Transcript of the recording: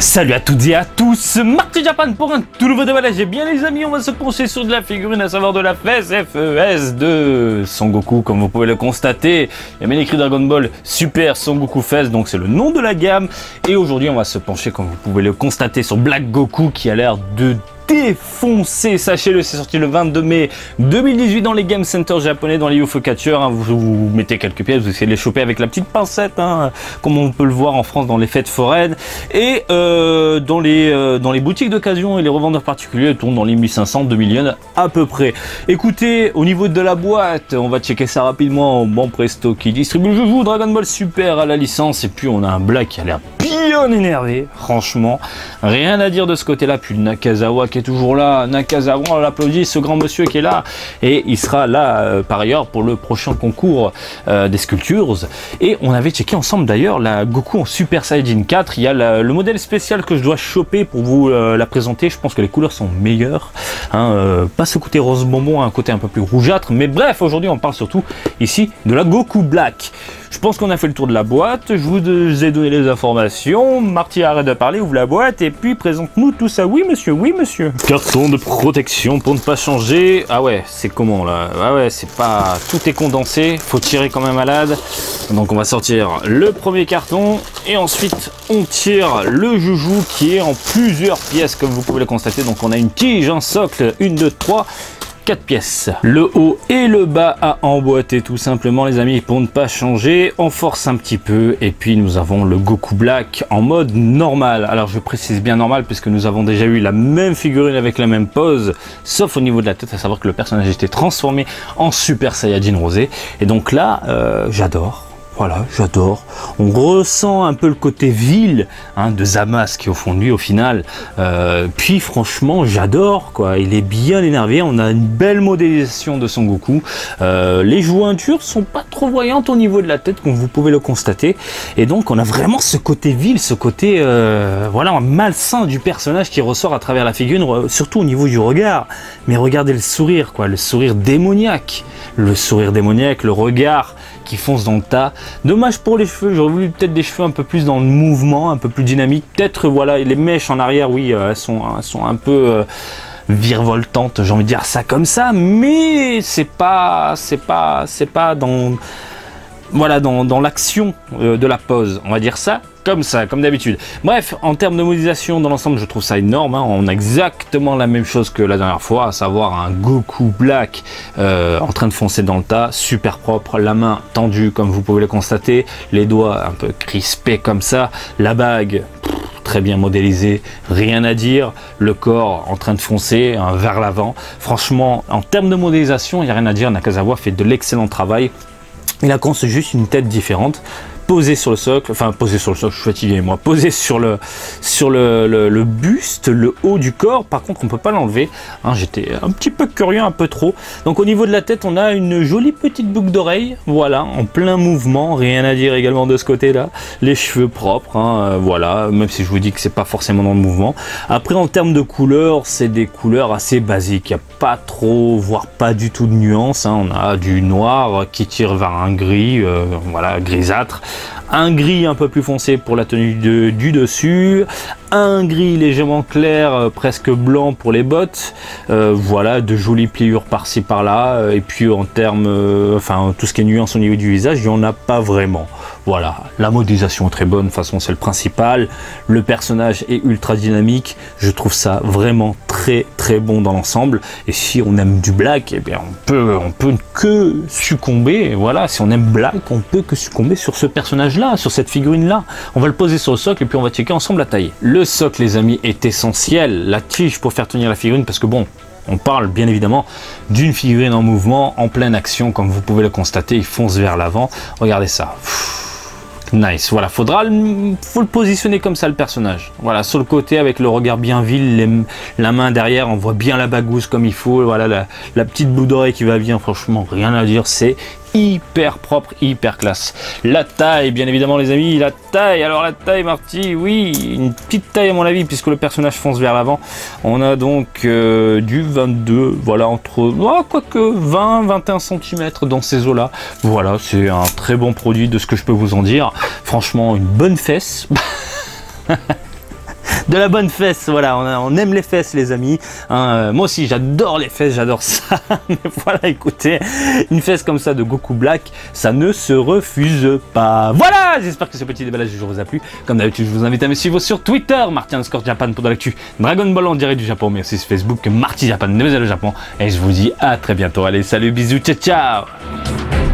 Salut à toutes et à tous, Marty Japan pour un tout nouveau déballage. Et bien les amis, on va se pencher sur de la figurine, à savoir de la FES de Son Goku, comme vous pouvez le constater. Il y a bien écrit Dragon Ball Super Son Goku FES, donc c'est le nom de la gamme. Et aujourd'hui on va se pencher, comme vous pouvez le constater, sur Black Goku qui a l'air de défoncé, sachez-le, c'est sorti le 22 mai 2018 dans les Game Center japonais, dans les UFO Catcher, hein, vous mettez quelques pièces, vous essayez de les choper avec la petite pincette, hein, comme on peut le voir en France dans les fêtes foraines, et dans les boutiques d'occasion et les revendeurs particuliers, ils tournent dans les 1500-2000 yens à peu près. Écoutez, au niveau de la boîte, on va checker ça rapidement. Bon, Presto qui distribue le jeu Dragon Ball Super à la licence, et puis on a un Black qui a l'air bien énervé, franchement, rien à dire de ce côté-là. Puis Nakazawa qui est toujours là, Nakazawa, on l'applaudit, ce grand monsieur qui est là, et il sera là par ailleurs pour le prochain concours des sculptures. Et on avait checké ensemble d'ailleurs la Goku en Super Saiyajin 4, il y a le modèle spécial que je dois choper pour vous la présenter. Je pense que les couleurs sont meilleures, hein, pas ce côté rose bonbon, un côté un peu plus rougeâtre, mais bref, aujourd'hui on parle surtout ici de la Goku Black. Je pense qu'on a fait le tour de la boîte, je vous ai donné les informations. Marty, arrête de parler, ouvre la boîte et puis présente-nous tout ça. Oui monsieur, oui monsieur. Carton de protection pour ne pas changer. Ah ouais, c'est comment là? Ah ouais, c'est pas... Tout est condensé, faut tirer comme un malade. Donc on va sortir le premier carton et ensuite on tire le joujou qui est en plusieurs pièces comme vous pouvez le constater. Donc on a une tige, un socle, 1, 2, 3... 4 pièces. Le haut et le bas à emboîter tout simplement les amis pour ne pas changer. On force un petit peu et puis nous avons le Goku Black en mode normal. Alors je précise bien normal puisque nous avons déjà eu la même figurine avec la même pose, sauf au niveau de la tête, à savoir que le personnage était transformé en Super Saiyajin rosé. Et donc là, j'adore. Voilà, j'adore. On ressent un peu le côté vil, hein, de Zamasu qui est au fond de lui au final. Puis franchement, j'adore quoi. Il est bien énervé. On a une belle modélisation de Son Goku. Les jointures sont pas trop voyantes au niveau de la tête, comme vous pouvez le constater. Et donc, on a vraiment ce côté vil, ce côté voilà, malsain du personnage qui ressort à travers la figurine, surtout au niveau du regard. Mais regardez le sourire, quoi, le sourire démoniaque, le regard qui fonce dans le tas. Dommage pour les cheveux, j'aurais voulu peut-être des cheveux un peu plus dans le mouvement, un peu plus dynamique. Peut-être, voilà, les mèches en arrière, oui, elles sont un peu virevoltantes, j'ai envie de dire ça comme ça, mais c'est pas dans, voilà, dans l'action de la pose, on va dire ça comme d'habitude. Bref, en termes de modélisation dans l'ensemble, je trouve ça énorme, hein. On a exactement la même chose que la dernière fois, à savoir un Goku Black en train de foncer dans le tas, super propre, la main tendue comme vous pouvez le constater, les doigts un peu crispés comme ça, la bague très bien modélisée, rien à dire, le corps en train de foncer, hein, vers l'avant. Franchement, en termes de modélisation, il n'y a rien à dire, Nakazawa fait de l'excellent travail. Il a conçu juste une tête différente, posé sur le socle, enfin posé sur le socle, je suis fatigué moi, posé sur le buste, le haut du corps. Par contre on peut pas l'enlever, hein, j'étais un petit peu curieux, un peu trop. Donc au niveau de la tête on a une jolie petite boucle d'oreille, voilà, en plein mouvement, rien à dire également de ce côté là. Les cheveux propres, hein, voilà, même si je vous dis que c'est pas forcément dans le mouvement. Après en termes de couleurs, c'est des couleurs assez basiques, il n'y a pas trop, voire pas du tout de nuances, hein. On a du noir qui tire vers un gris, voilà, grisâtre. Un gris un peu plus foncé pour la tenue du dessus, un gris légèrement clair, presque blanc pour les bottes, voilà, de jolies pliures par-ci par-là, et puis en termes, enfin tout ce qui est nuance au niveau du visage, il n'y en a pas vraiment. Voilà, la modélisation est très bonne, de toute façon c'est le principal, le personnage est ultra dynamique, je trouve ça vraiment très bon dans l'ensemble. Et si on aime du Black, eh bien on peut que succomber, voilà, si on aime Black, on peut que succomber sur ce personnage là, sur cette figurine là. On va le poser sur le socle et puis on va checker ensemble la taille. Le socle les amis est essentiel, la tige pour faire tenir la figurine, parce que bon, on parle bien évidemment d'une figurine en mouvement, en pleine action, comme vous pouvez le constater, il fonce vers l'avant, regardez ça. Nice, voilà, faut le positionner comme ça le personnage, voilà, sur le côté avec le regard bien vil, la main derrière, on voit bien la bagousse comme il faut, voilà, la petite boule d'oreille qui va bien, franchement rien à dire, c'est hyper propre, hyper classe. La taille, bien évidemment les amis, la taille, alors la taille Marty, oui, une petite taille à mon avis, puisque le personnage fonce vers l'avant. On a donc du 22, voilà, entre, quoique 20-21 cm dans ces eaux-là. Voilà, c'est un très bon produit de ce que je peux vous en dire. Franchement, une bonne fesse. de la bonne fesse. Voilà, on aime les fesses, les amis. Hein, moi aussi, j'adore les fesses, j'adore ça. Mais voilà, écoutez, une fesse comme ça de Goku Black, ça ne se refuse pas. Voilà, j'espère que ce petit déballage du jour vous a plu. Comme d'habitude, je vous invite à me suivre sur Twitter, Marty_Japan pour de l'actu Dragon Ball en direct du Japon, mais aussi sur Facebook, Marty Japan, le Japon. Et je vous dis à très bientôt. Allez, salut, bisous, ciao, ciao.